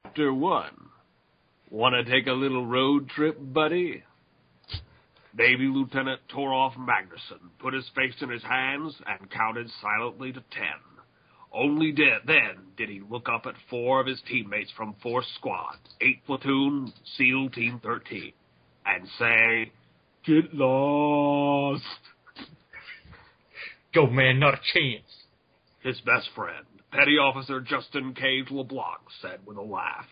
Chapter 1. Want to take a little road trip, buddy? Navy Lieutenant Torolf Magnuson put his face in his hands and counted silently to 10. Only then did he look up at 4 of his teammates from 4th Squad, 8th Platoon, SEAL Team 13, and say, "Get lost." Yo, man, not a chance. His best friend, Petty Officer Justin Cage LeBlanc, said with a laugh.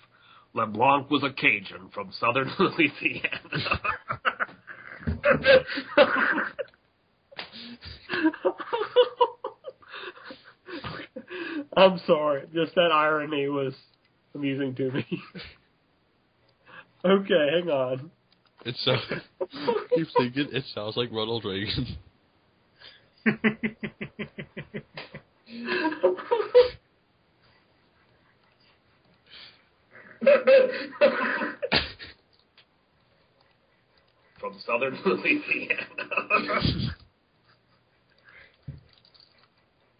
LeBlanc was a Cajun from southern Louisiana. I'm sorry. Just that irony was amusing to me. Okay, hang on. Keep thinking, it sounds like Ronald Reagan. From southern Louisiana.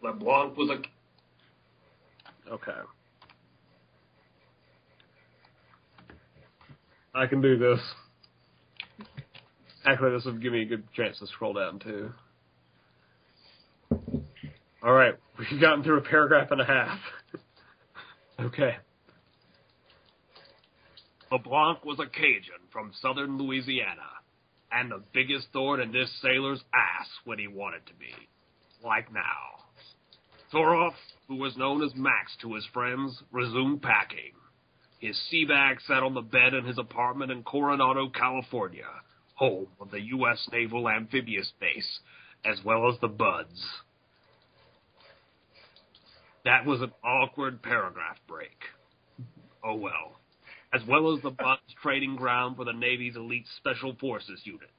LeBlanc was a... Okay. I can do this. Actually, this will give me a good chance to scroll down, too. Alright, we've gotten through a paragraph and a half. Okay. LeBlanc was a Cajun from southern Louisiana, and the biggest thorn in this sailor's ass when he wanted to be. Like now. Torolf, who was known as Max to his friends, resumed packing. His sea bag sat on the bed in his apartment in Coronado, California, home of the U.S. Naval Amphibious Base, as well as the Buds. That was an awkward paragraph break. Oh well. As well as the Buds training ground for the Navy's elite Special Forces unit.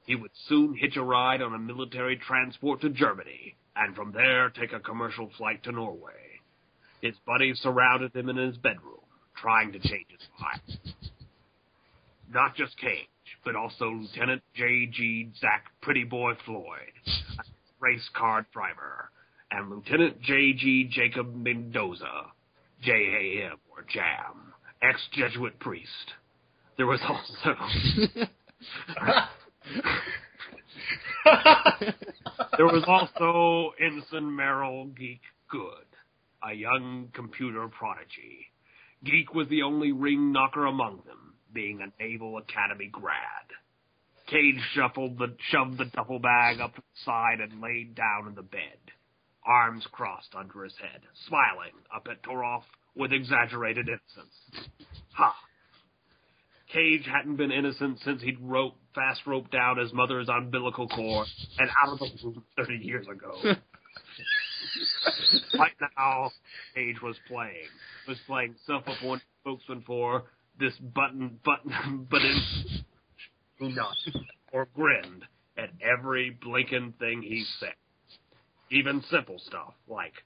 He would soon hitch a ride on a military transport to Germany, and from there take a commercial flight to Norway. His buddies surrounded him in his bedroom, trying to change his mind. Not just Cage, but also Lieutenant J.G. Zach Pretty Boy Floyd, a race car driver, and Lieutenant J.G. Jacob Mendoza, J.A.M. or Jam, ex-Jesuit priest. There was also... There was also Ensign Merrill Geek Good, a young computer prodigy. Geek was the only ring knocker among them, being a Naval Academy grad. Cage shoved the duffel bag up to the side and laid down in the bed, arms crossed under his head, smiling up at Torolf with exaggerated innocence. Ha! Cage hadn't been innocent since he'd fast roped down his mother's umbilical cord and out of the womb 30 years ago. Right now, Cage was playing self-appointed spokesman for this button, who nodded or grinned at every blinking thing he said. Even simple stuff like,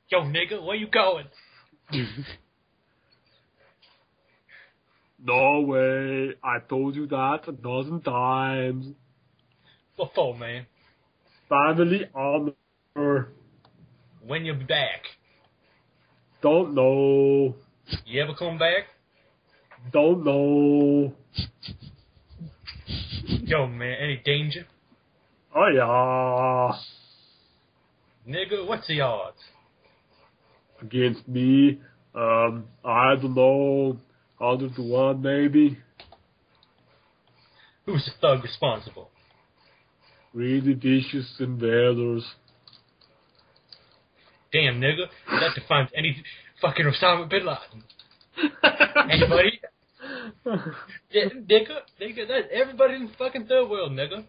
"Yo, nigga, where you going?" No way. I told you that a dozen times. What for, man? Family honor. When you be back? Don't know. You ever come back? Don't know. Yo, man, any danger? Oh, yeah. Nigga, what's the odds? Against me? I don't know. 100 to 1, maybe. Who's the thug responsible? Really vicious invaders. Damn, nigga, that defines any fucking Osama bin Laden. Anybody? Yeah, nigga, that's everybody in the fucking third world, nigga.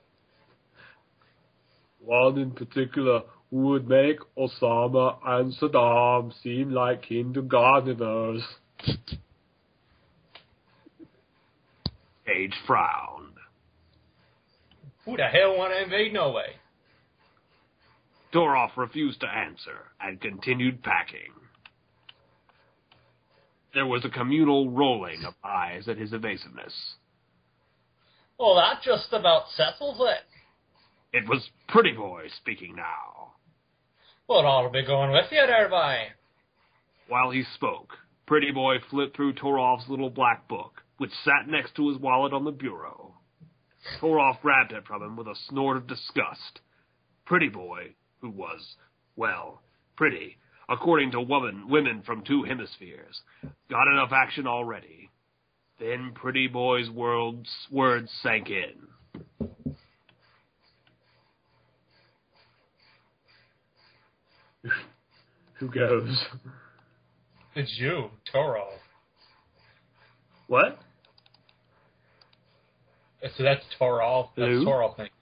One in particular who would make Osama and Saddam seem like kindergarteners. Cage frowned. Who the hell want to invade Norway? Torolf refused to answer and continued packing. There was a communal rolling of eyes at his evasiveness. Well, that just about settles it. It was Pretty Boy speaking now. What ought to be going with you there, boy? While he spoke, Pretty Boy flipped through Torov's little black book, which sat next to his wallet on the bureau. Torov grabbed it from him with a snort of disgust. Pretty Boy, who was, well, pretty, according to women from 2 hemispheres, got enough action already. Then Pretty Boy's words sank in. Who goes? It's you, Torov. What? So that's Torov. That's Who? Torov thinking.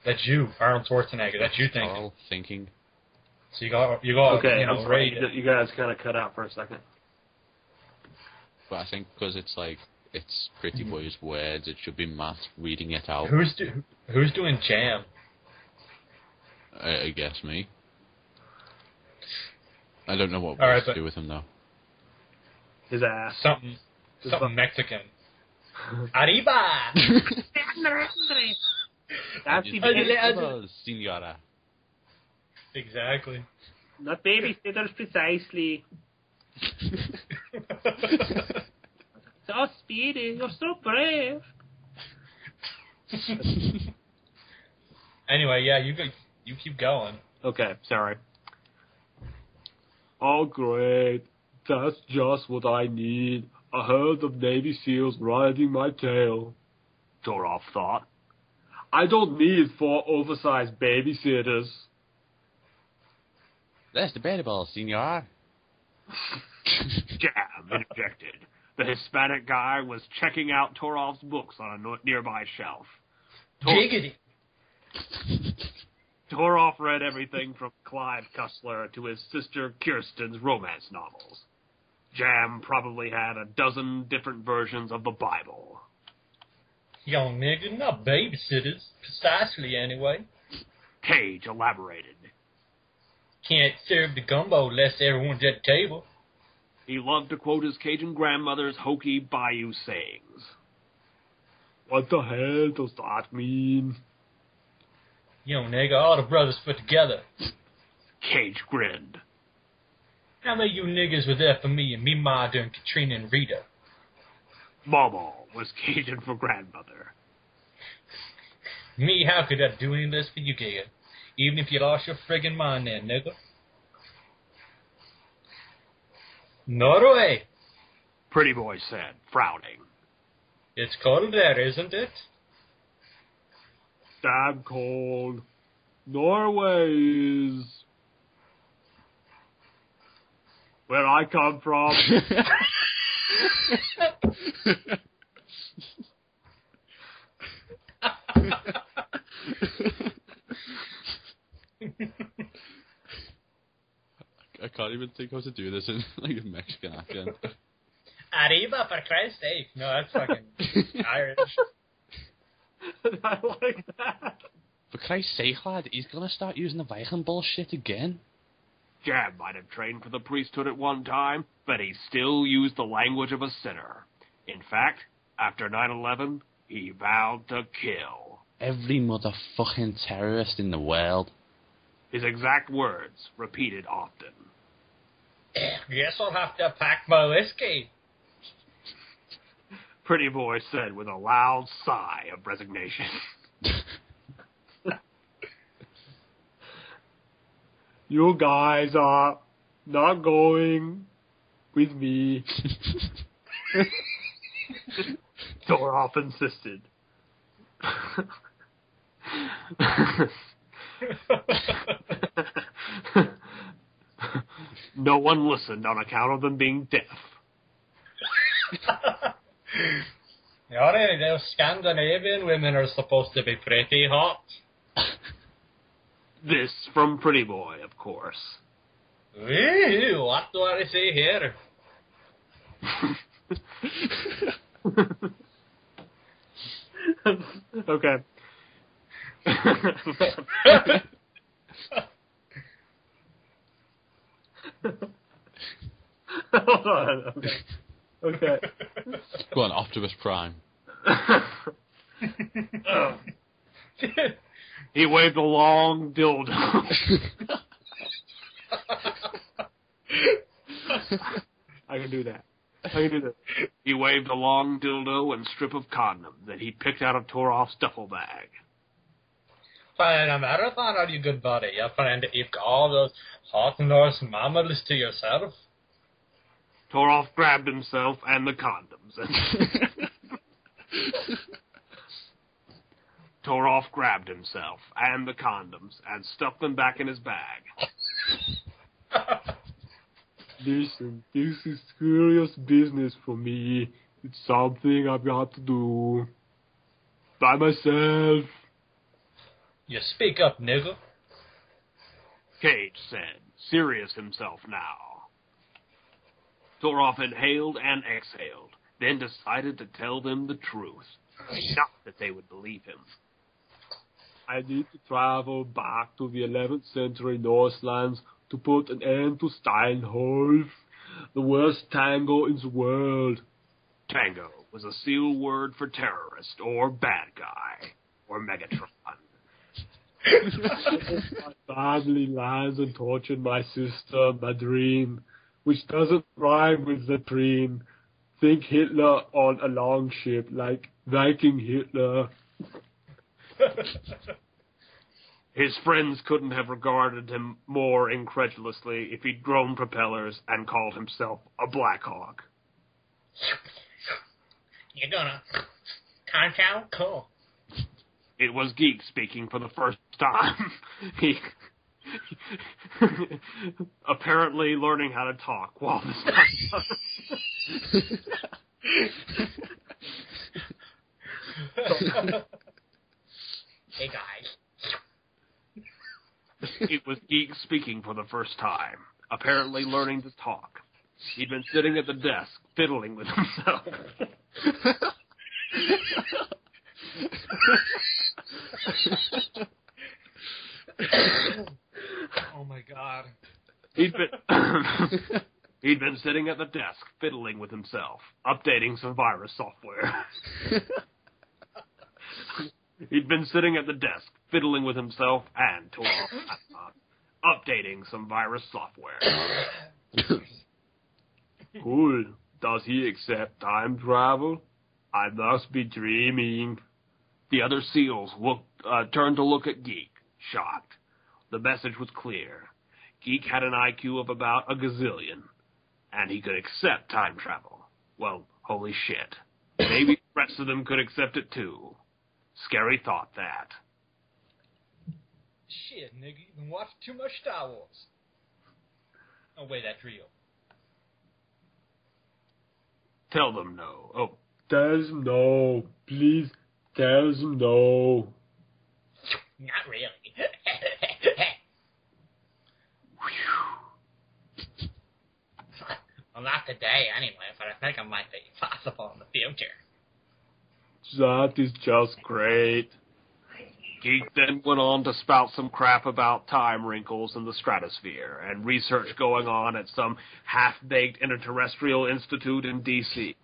That's you, Arnold Schwarzenegger. That's you thinking. All thinking. So you got, Okay, you know, I'm sorry. ready. You guys kind of cut out for a second. But I think because it's like, it's Pretty Boy's words, it should be Matt reading it out. Who's doing jam? I guess me. I don't know what All right, words to but- do with him, though. His ass. Something Mexican. Arriba! That's Hello, Senora. Exactly. Not babysitters precisely. So speedy, you're so brave. Anyway, yeah, you keep going. Okay, sorry. Oh, great. That's just what I need. A herd of Navy SEALs riding my tail. Torov thought. I don't need 4 oversized babysitters. That's debatable, Senor. Jam interjected. The Hispanic guy was checking out Torov's books on a nearby shelf. Giggity. Torov read everything from Clive Cussler to his sister Kirsten's romance novels. Jam probably had a dozen different versions of the Bible. Young nigga, not babysitters. Precisely, anyway. Cage elaborated. Can't serve the gumbo unless everyone's at the table. He loved to quote his Cajun grandmother's hokey bayou sayings. What the hell does that mean? Young nigga, all the brothers put together. Cage grinned. How many of you niggas were there for me and me ma during Katrina and Rita? Mama was Cajun for grandmother. Me, how could I do any less for you, nigga? Even if you lost your friggin' mind there, nigga. Norway. Pretty Boy said, frowning. It's cold there, isn't it? Damn cold. Norway is where I come from. I can't even think how to do this in like a Mexican accent. Arriba, for Christ's sake. No, that's fucking Irish. I like that. For Christ's sake, lad, he's gonna start using the Viking bullshit again. Jam might have trained for the priesthood at one time, but he still used the language of a sinner. In fact, after 9/11, he vowed to kill. Every motherfucking terrorist in the world. His exact words, repeated often. Guess I'll have to pack my whiskey. Pretty Boy said with a loud sigh of resignation. You guys are not going with me. Torov insisted. No one listened on account of them being deaf. Yeah, really, those Scandinavian women are supposed to be pretty hot. This from Pretty Boy, of course. Ooh, what do I say here? Okay. Hold on. Okay. Go on, Optimus Prime. He waved a long dildo. I can do that. I can do that. He waved a long dildo and strip of condom that he picked out of Toroff's duffel bag. Fine, a marathon or you good buddy? You plan to eat all those hot Norse mammals to yourself? Toroff grabbed himself and the condoms. Toroff grabbed himself and the condoms and stuffed them back in his bag. Listen, this is serious business for me. It's something I've got to do. By myself. You speak up, nigga. Cage said, serious himself now. Toroff inhaled and exhaled, then decided to tell them the truth. Not that they would believe him. I need to travel back to the 11th century Norselands to put an end to Steinholf, the worst tango in the world. Tango was a seal word for terrorist, or bad guy, or Megatron. My family lands and tortured my sister, Madrine, which doesn't rhyme with Latrine. Think Hitler on a longship, like Viking Hitler. His friends couldn't have regarded him more incredulously if he'd grown propellers and called himself a Black Hawk. You're gonna count out? Cool. It was Geek speaking for the first time. He apparently learning how to talk while this Hey guys. It was Geek speaking for the first time, apparently learning to talk. He'd been sitting at the desk, fiddling with himself. Oh my god. He'd been sitting at the desk, fiddling with himself, updating some virus software. He'd been sitting at the desk, fiddling with himself and updating some virus software. Cool. Does he accept time travel? I must be dreaming. The other SEALs turned to look at Geek, shocked. The message was clear. Geek had an IQ of about a gazillion, and he could accept time travel. Well, holy shit. Maybe the rest of them could accept it too. Scary thought, that. Shit, nigga, you've been watching too much Star Wars. Oh, wait, that's real. Tell them no. Oh. Tell them no. Please, tell them no. Not really. Well, not today, anyway, but I think it might be possible in the future. That is just great. Geek then went on to spout some crap about time wrinkles in the stratosphere and research going on at some half-baked interterrestrial institute in D.C.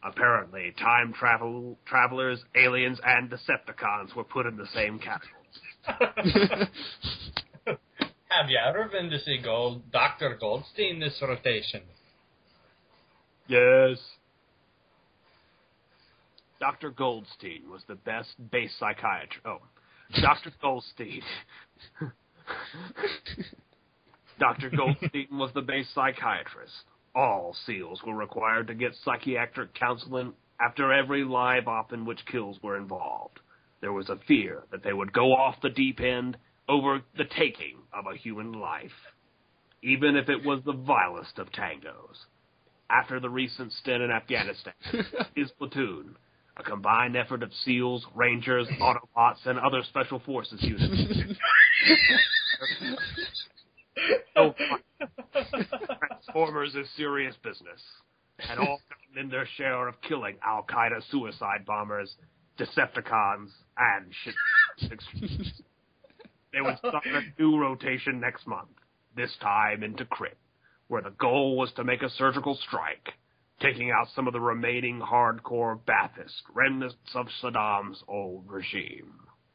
Apparently, time travelers, aliens, and Decepticons were put in the same category. Have you ever been to see Dr. Goldstein this rotation? Yes. Dr. Goldstein was the best base psychiatrist. Oh, Dr. Goldstein. Dr. Goldstein was the base psychiatrist. All SEALs were required to get psychiatric counseling after every live op in which kills were involved. There was a fear that they would go off the deep end over the taking of a human life, even if it was the vilest of tangos. After the recent stint in Afghanistan, his platoon, a combined effort of SEALs, Rangers, Autobots, and other Special Forces units. Transformers is serious business, and all gotten in their share of killing Al-Qaeda suicide bombers, Decepticons, and shit. They would start a new rotation next month, this time into Crit, where the goal was to make a surgical strike, taking out some of the remaining hardcore Ba'athist remnants of Saddam's old regime.